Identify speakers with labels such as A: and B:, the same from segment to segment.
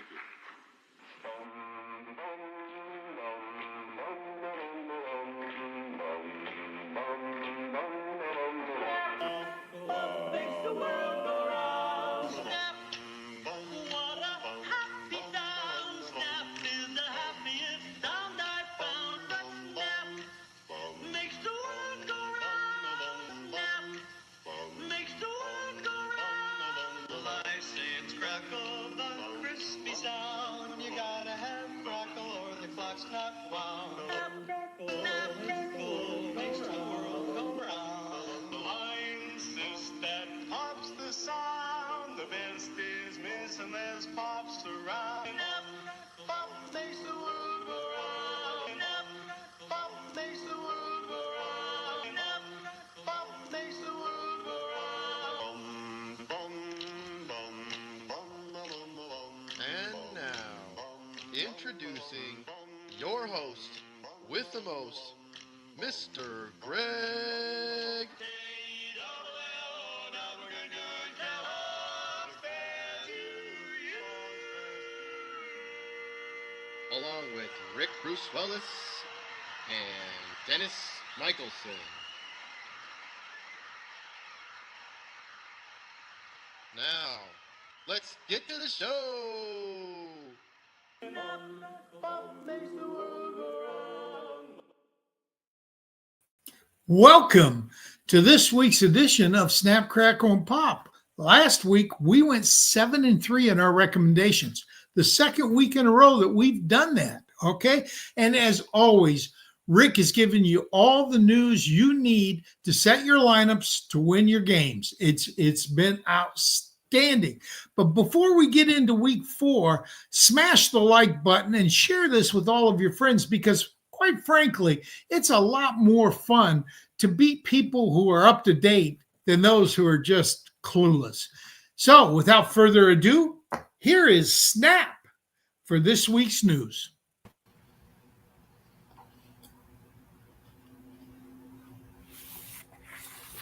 A: Thank you.
B: Makes the world go round. Snap, what a happy sound. Snap is the happiest sound I found. But snap makes the world go round. Snap makes the world go round. Well, I say it's crackle, the crispy sound. You gotta have crackle or the clock's not wound. Snap, crackle makes the world go round. I insist that pop's the sound. The best is missing, there's pops around. Pop makes the world go round. Pop makes the world go round. Pop makes the world go round.
C: And now, introducing your host with the most, Mr. Greg along with Rick Brusuelas and Dennis Michelson. Now, let's get to the show.
D: Welcome to this week's edition of Snap, Crackle, and Pop. Last week, we went 7-3 in our recommendations. The second week in a row that we've done that, okay? And as always, Rick has given you all the news you need to set your lineups to win your games. It's been outstanding. But before we get into week 4, smash the like button and share this with all of your friends because, quite frankly, it's a lot more fun to beat people who are up to date than those who are just clueless. So without further ado, here is Snap for this week's news.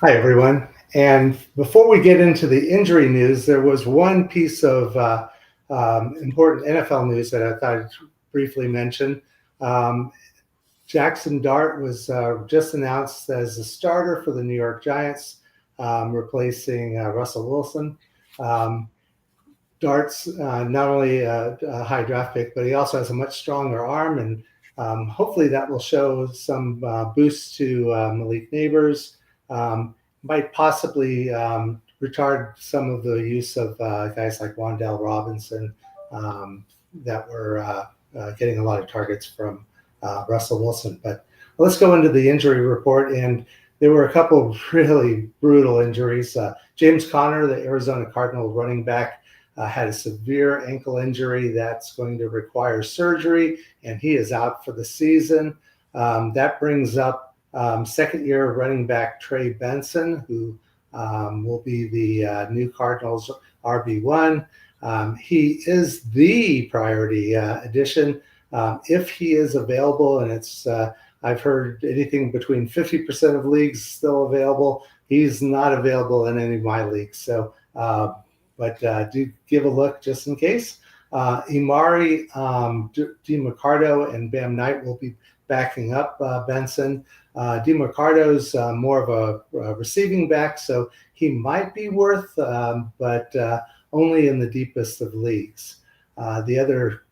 E: Hi, everyone. And before we get into the injury news, there was one piece of important NFL news that I thought I'd briefly mention. Jackson Dart was just announced as a starter for the New York Giants, replacing Russell Wilson. Dart's not only a high draft pick, but he also has a much stronger arm, and hopefully that will show some boost to Malik Neighbors. Might possibly retard some of the use of guys like Wan'Dale Robinson that were getting a lot of targets from Russell Wilson. But let's go into the injury report, and there were a couple of really brutal injuries. James Conner, the Arizona Cardinal running back, had a severe ankle injury that's going to require surgery, and he is out for the season. That brings up second-year running back Trey Benson, who will be the new Cardinals RB1. He is the priority addition. If he is available, and it's I've heard anything between 50% of leagues still available. He's not available in any of my leagues. So, but do give a look just in case. Imari DiMarcardo and Bam Knight will be backing up Benson. DiMarcardo's more of a receiving back, so he might be worth, but only in the deepest of leagues. The other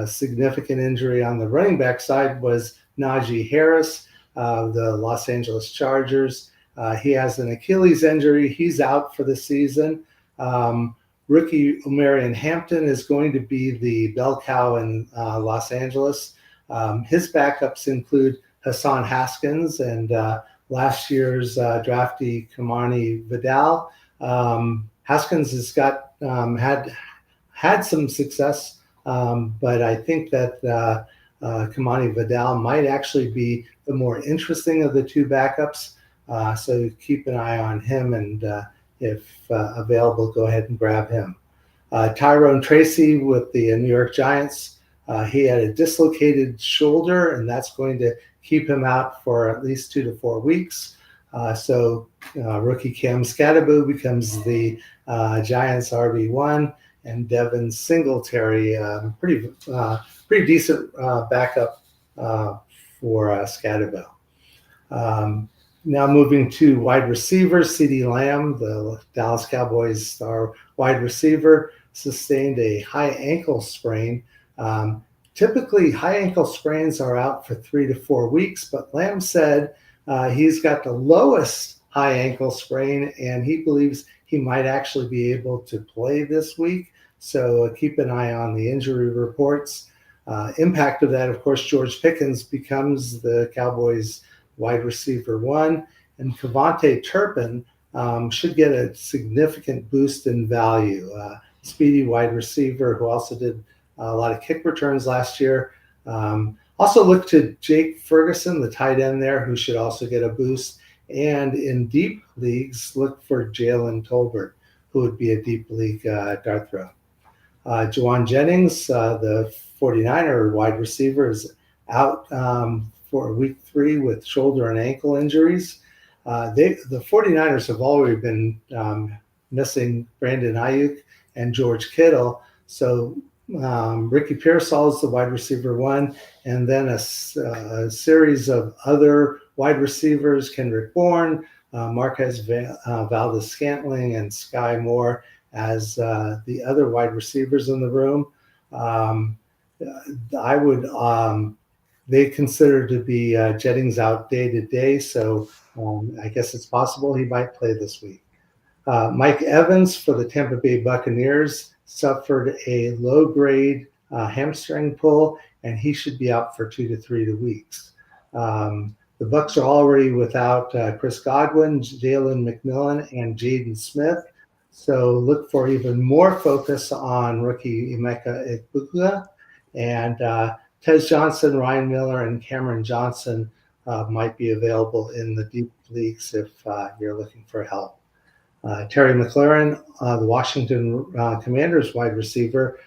E: significant injury on the running back side was Najee Harris, the Los Angeles Chargers. He has an Achilles injury. He's out for the season. Rookie Omarion Hampton is going to be the bell cow in Los Angeles. His backups include Hassan Haskins and last year's draftee Kamani Vidal. Haskins has got had some success, but I think that Kamani Vidal might actually be the more interesting of the two backups. So keep an eye on him, and if available, go ahead and grab him. Tyrone Tracy with the New York Giants. He had a dislocated shoulder, and that's going to keep him out for at least 2 to 4 weeks. So rookie Cam Skattebo becomes the Giants RB1, and Devin Singletary, pretty decent backup for Scatterville. Now moving to wide receivers, CeeDee Lamb, the Dallas Cowboys star wide receiver, sustained a high ankle sprain. Typically, high ankle sprains are out for 3 to 4 weeks, but Lamb said he's got the lowest high ankle sprain, and he believes he might actually be able to play this week. So keep an eye on the injury reports. Impact of that, of course, George Pickens becomes the Cowboys' wide receiver 1, and Kevontae Turpin should get a significant boost in value. Speedy wide receiver who also did a lot of kick returns last year. Also look to Jake Ferguson, the tight end there, who should also get a boost. And in deep leagues, look for Jalen Tolbert, who would be a deep league dart throw. Juwan Jennings, the 49er wide receiver, is out for week 3 with shoulder and ankle injuries. The 49ers have already been missing Brandon Ayuk and George Kittle. So Ricky Pearsall is the wide receiver 1, and then a series of other wide receivers, Kendrick Bourne, Marquez Valdez-Scantling, and Sky Moore as the other wide receivers in the room. They consider to be Jennings out day to day, so I guess it's possible he might play this week. Mike Evans for the Tampa Bay Buccaneers suffered a low-grade hamstring pull, and he should be out for 2 to 3 weeks. The Bucs are already without Chris Godwin, Jalen McMillan, and Jaden Smith, so look for even more focus on rookie Emeka Egbuka, and Tez Johnson, Ryan Miller, and Cameron Johnson might be available in the deep leagues if you're looking for help. Terry McLaurin, the Washington Commanders wide receiver,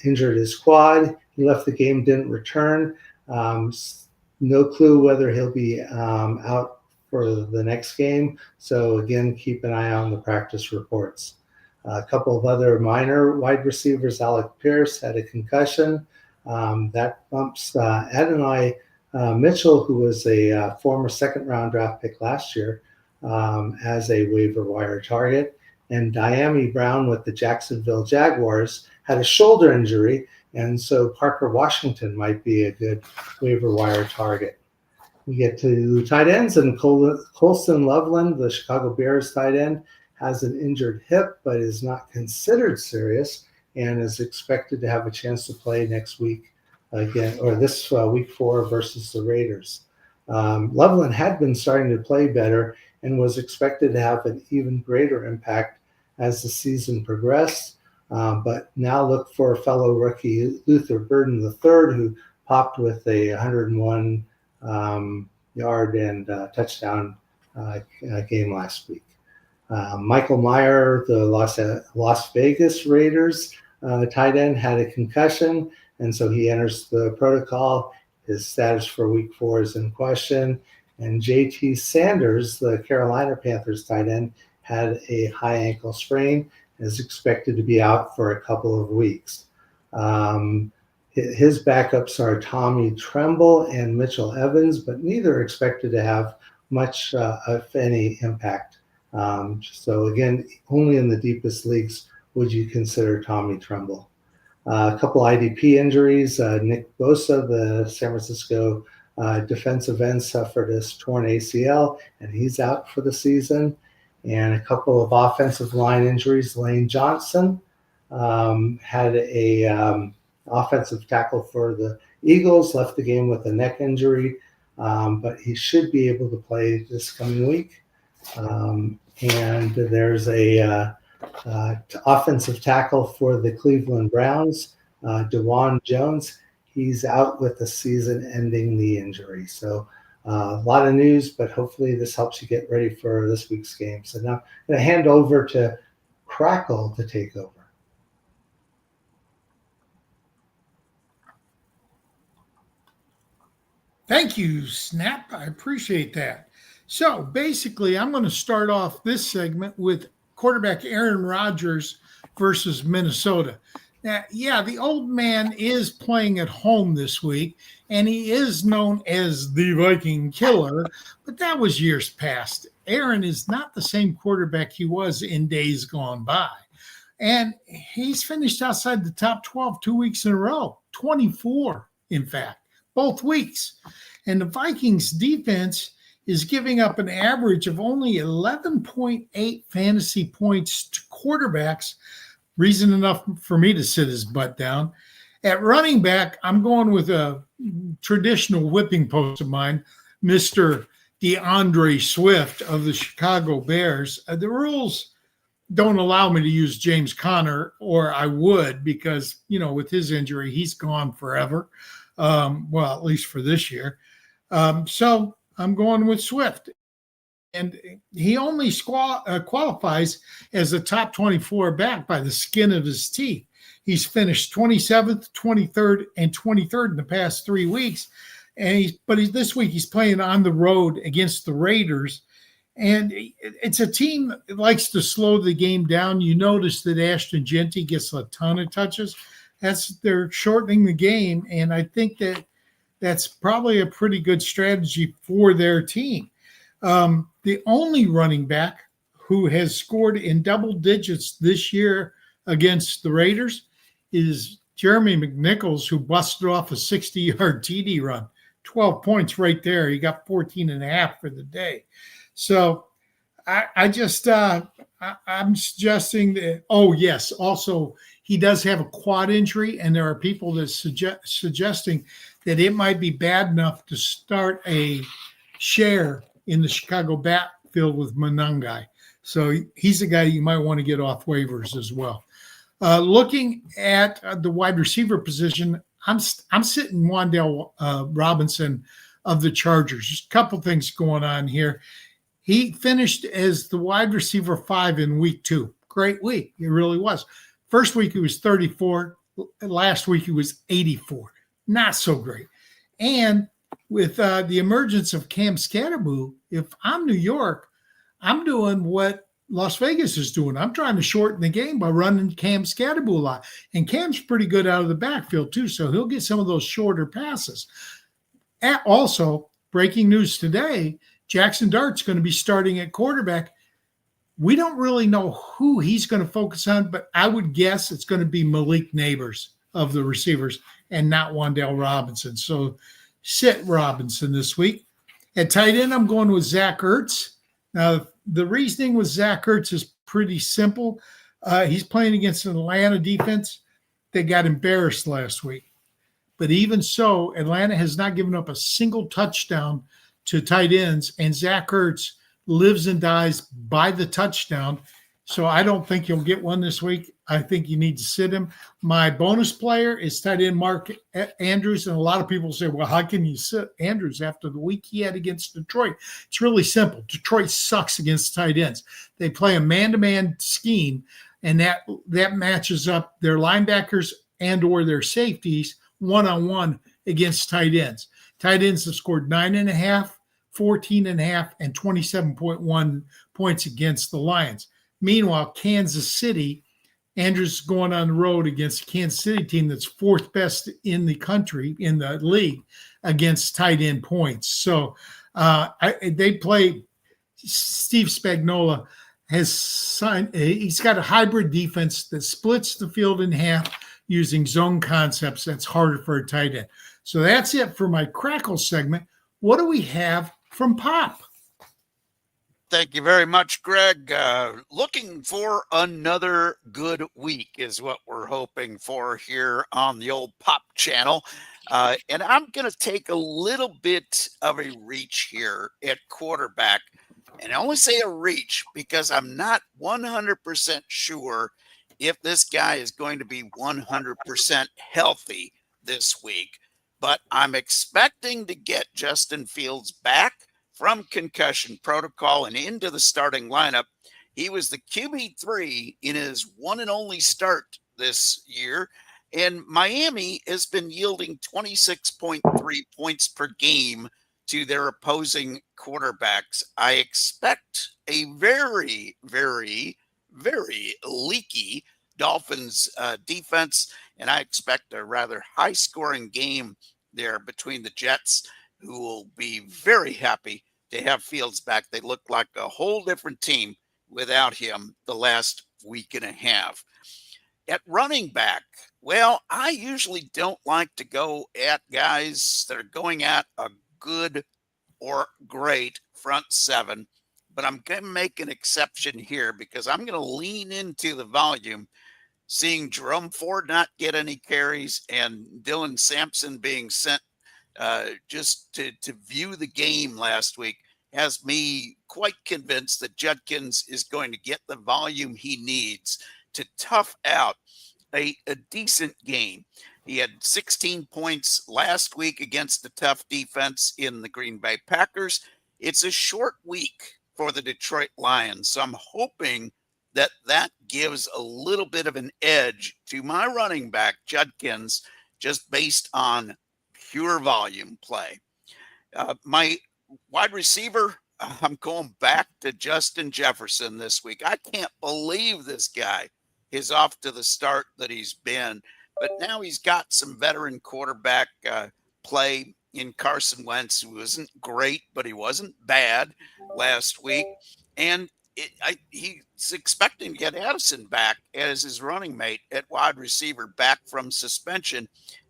E: injured his quad. He left the game, didn't return. No clue whether he'll be out for the next game. So again, keep an eye on the practice reports. A couple of other minor wide receivers, Alec Pierce had a concussion. That bumps Adonai Mitchell, who was a former second-round draft pick last year, as a waiver wire target. And Diami Brown with the Jacksonville Jaguars had a shoulder injury, and so Parker Washington might be a good waiver wire target. We get to tight ends, and Colston Loveland, the Chicago Bears tight end, has an injured hip but is not considered serious and is expected to have a chance to play next week again, or this week 4 versus the Raiders. Loveland had been starting to play better and was expected to have an even greater impact as the season progressed. But now look for fellow rookie Luther Burden III, who popped with a 101 yard and touchdown game last week. Michael Mayer, the Las Vegas Raiders tight end, had a concussion, and so he enters the protocol. His status for week 4 is in question. And JT Sanders, the Carolina Panthers tight end, had a high ankle sprain and is expected to be out for a couple of weeks. His backups are Tommy Tremble and Mitchell Evans, but neither are expected to have much, if any, impact. So again, only in the deepest leagues would you consider Tommy Tremble. A couple IDP injuries. Nick Bosa, the San Francisco defensive end, suffered a torn ACL, and he's out for the season. And a couple of offensive line injuries. Lane Johnson had a offensive tackle for the Eagles, left the game with a neck injury, but he should be able to play this coming week. And there's a offensive tackle for the Cleveland Browns, DeJuan Jones. He's out with the season-ending knee injury. So a lot of news, but hopefully this helps you get ready for this week's game. So now I'm going to hand over to Crackle to take over.
D: Thank you, Snap. I appreciate that. So basically, I'm going to start off this segment with quarterback Aaron Rodgers versus Minnesota. Now, yeah, the old man is playing at home this week, and he is known as the Viking Killer, but that was years past. Aaron is not the same quarterback he was in days gone by. And he's finished outside the top 12 2 weeks in a row, 24, in fact, both weeks. And the Vikings defense is giving up an average of only 11.8 fantasy points to quarterbacks, reason enough for me to sit his butt down. At running back, I'm going with a traditional whipping post of mine, Mr. DeAndre Swift of the Chicago Bears. The rules don't allow me to use James Conner, or I would, because, with his injury, he's gone forever. Well, at least for this year. So I'm going with Swift. And he only qualifies as a top 24 back by the skin of his teeth. He's finished 27th, 23rd, and 23rd in the past 3 weeks. But this week he's playing on the road against the Raiders. And it's a team that likes to slow the game down. You notice that Ashton Genty gets a ton of touches. They're shortening the game. And I think that's probably a pretty good strategy for their team. The only running back who has scored in double digits this year against the Raiders is Jeremy McNichols, who busted off a 60-yard TD run. 12 points right there. He got 14 and a half for the day. So I'm suggesting that, yes, also he does have a quad injury, and there are people that suggesting that it might be bad enough to start a share in the Chicago backfield with Monangai. So he's a guy you might want to get off waivers as well. Looking at the wide receiver position, I'm sitting Wan'Dale Robinson of the Chargers. Just a couple things going on here. He finished as the wide receiver 5 in week 2. Great week. It really was. First week he was 34. Last week he was 84. Not so great. And with the emergence of Cam Scatterboo, if I'm New York, I'm doing what Las Vegas is doing. I'm trying to shorten the game by running Cam Scatterboo a lot. And Cam's pretty good out of the backfield too, so he'll get some of those shorter passes. Also, breaking news today, Jackson Dart's going to be starting at quarterback. We don't really know who he's going to focus on, but I would guess it's going to be Malik Neighbors of the receivers and not Wan'Dale Robinson. So sit Robinson this week. At tight end, I'm going with Zach Ertz. Now, the reasoning with Zach Ertz is pretty simple. He's playing against an Atlanta defense that got embarrassed last week. But even so, Atlanta has not given up a single touchdown to tight ends, and Zach Ertz lives and dies by the touchdown. So I don't think you'll get one this week. I think you need to sit him. My bonus player is tight end Mark Andrews, and a lot of people say, well, how can you sit Andrews after the week he had against Detroit? It's really simple. Detroit sucks against tight ends. They play a man-to-man scheme, and that matches up their linebackers and or their safeties one-on-one against tight ends. Tight ends have scored 9.5, 14.5, and 27.1 points against the Lions. Meanwhile, Kansas City, Andrews is going on the road against a Kansas City team that's fourth best in the country, in the league, against tight end points. So they play. Steve Spagnuolo has signed. He's got a hybrid defense that splits the field in half using zone concepts. That's harder for a tight end. So that's it for my Crackle segment. What do we have from Pop?
A: Thank you very much, Greg. Looking for another good week is what we're hoping for here on the old Pop channel. And I'm going to take a little bit of a reach here at quarterback. And I only say a reach because I'm not 100% sure if this guy is going to be 100% healthy this week. But I'm expecting to get Justin Fields back from concussion protocol and into the starting lineup. He was the QB3 in his one and only start this year. And Miami has been yielding 26.3 points per game to their opposing quarterbacks. I expect a very, very, very leaky Dolphins defense, and I expect a rather high-scoring game there between the Jets, who will be very happy to have Fields back. They look like a whole different team without him the last week and a half. At running back, well, I usually don't like to go at guys that are going at a good or great front seven, but I'm going to make an exception here because I'm going to lean into the volume. Seeing Jerome Ford not get any carries and Dylan Sampson being sent just to view the game last week has me quite convinced that Judkins is going to get the volume he needs to tough out a decent game. He had 16 points last week against the tough defense in the Green Bay Packers. It's a short week for the Detroit Lions, so I'm hoping that gives a little bit of an edge to my running back, Judkins, just based on pure volume play. My wide receiver, I'm going back to Justin Jefferson this week. I can't believe this guy is off to the start that he's been, but now he's got some veteran quarterback play in Carson Wentz, who wasn't great, but he wasn't bad last week. And he's expecting to get Addison back as his running mate at wide receiver, back from suspension.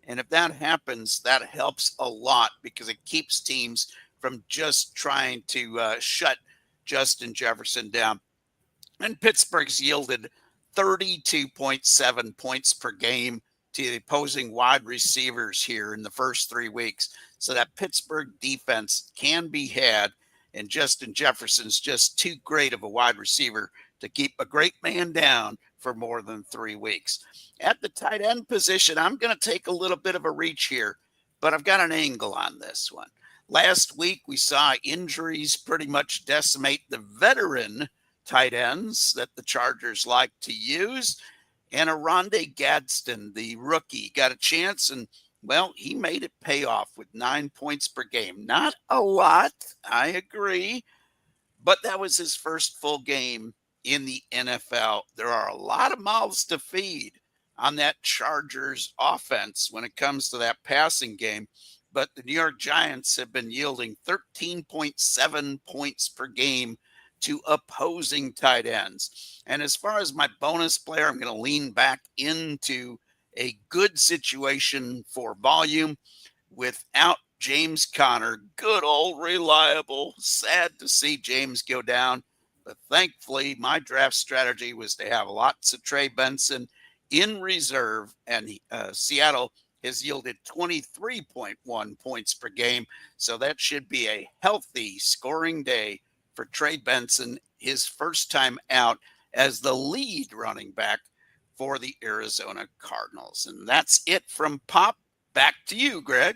A: And if that happens, that helps a lot because it keeps teams from just trying to shut Justin Jefferson down. And Pittsburgh's yielded 32.7 points per game to the opposing wide receivers here in the first 3 weeks. So that Pittsburgh defense can be had. And Justin Jefferson's just too great of a wide receiver to keep a great man down for more than 3 weeks. At the tight end position, I'm going to take a little bit of a reach here, but I've got an angle on this one. Last week, we saw injuries pretty much decimate the veteran tight ends that the Chargers like to use. And Aronde Gadsden, the rookie, got a chance, and well, he made it pay off with 9 points per game. Not a lot, I agree, but that was his first full game in the NFL. There are a lot of mouths to feed on that Chargers offense when it comes to that passing game, but the New York Giants have been yielding 13.7 points per game to opposing tight ends. And as far as my bonus player, I'm going to lean back into a good situation for volume without James Conner. Good old reliable. Sad to see James go down, but thankfully my draft strategy was to have lots of Trey Benson in reserve, and Seattle has yielded 23.1 points per game. So that should be a healthy scoring day for Trey Benson, his first time out as the lead running back for the Arizona Cardinals. And that's it from Pop. Back to you, Greg.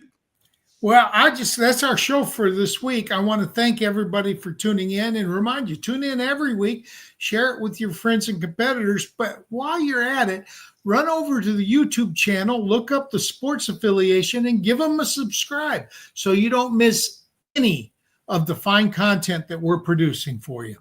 D: Well, that's our show for this week. I want to thank everybody for tuning in and remind you, tune in every week, share it with your friends and competitors. But while you're at it, run over to the YouTube channel, look up the Sports Affiliation, and give them a subscribe so you don't miss any of the fine content that we're producing for you.